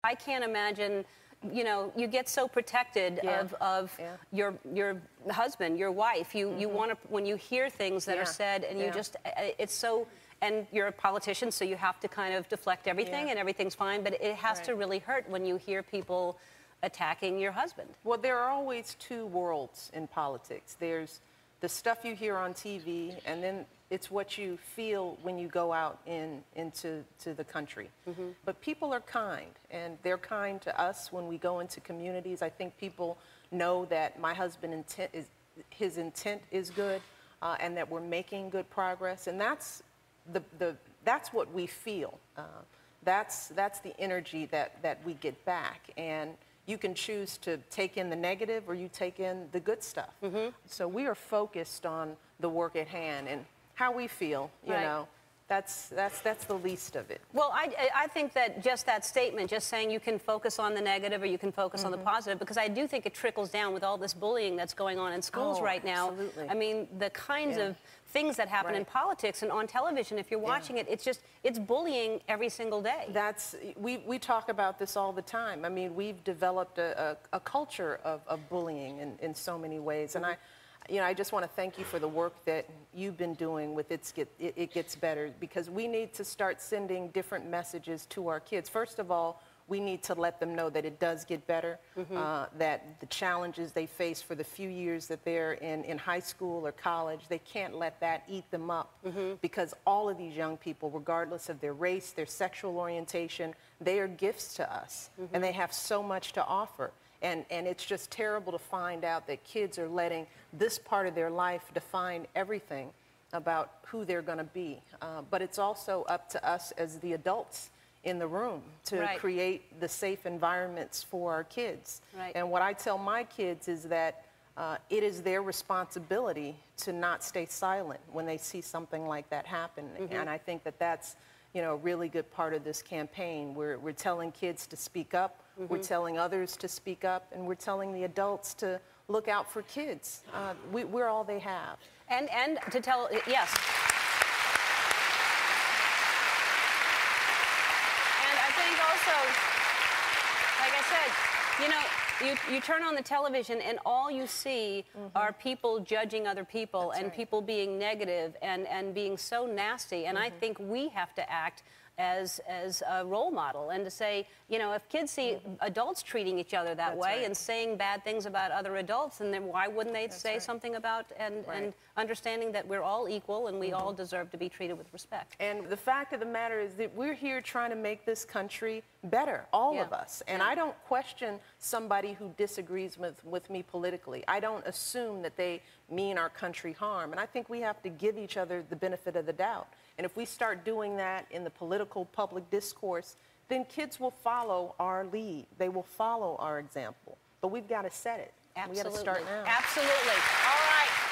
I can't imagine, you know, you get so protected of your husband, your wife. You want to, when you hear things that are said, and you just, it's so, and you're a politician, so you have to kind of deflect everything, and everything's fine. But it has to really hurt when you hear people attacking your husband. Well, there are always two worlds in politics. There's the stuff you hear on TV, and then it's what you feel when you go out into the country. But people are kind, and they're kind to us when we go into communities. I think people know that my husband's intent is good, and that we're making good progress, and that's that's what we feel. That's the energy that we get back, and you can choose to take in the negative or you take in the good stuff. So we are focused on the work at hand and how we feel, you know. That's the least of it. Well, I think that just that statement, just saying you can focus on the negative or you can focus on the positive, because I do think it trickles down with all this bullying that's going on in schools right now. Absolutely. I mean, the kinds of things that happen in politics and on television, if you're watching it, it's bullying every single day. We talk about this all the time. I mean, we've developed a culture of bullying in so many ways, and I just want to thank you for the work that you've been doing with It Gets Better, because we need to start sending different messages to our kids. First of all, we need to let them know that it does get better, that the challenges they face for the few years that they're in high school or college, they can't let that eat them up, because all of these young people, regardless of their race, their sexual orientation, they are gifts to us, and they have so much to offer. And it's just terrible to find out that kids are letting this part of their life define everything about who they're going to be. But it's also up to us as the adults in the room to create the safe environments for our kids. And what I tell my kids is that it is their responsibility to not stay silent when they see something like that happen. And I think that that's, you know, a really good part of this campaign. We're telling kids to speak up, we're telling others to speak up, and we're telling the adults to look out for kids. We're all they have. And to tell, yes. And I think also, like I said, you know, you turn on the television and all you see are people judging other people and people being negative and being so nasty. And I think we have to act as a role model and to say, you know, if kids see adults treating each other that way and saying bad things about other adults, and then why wouldn't they say something about and understanding that we're all equal and we all deserve to be treated with respect. And the fact of the matter is that we're here trying to make this country better, all of us. And I don't question somebody who disagrees with me politically. I don't assume that they mean our country harm. And I think we have to give each other the benefit of the doubt. And if we start doing that in the political public discourse, then kids will follow our lead. They will follow our example. But we've got to set it. Absolutely. We've got to start now. Absolutely. All right.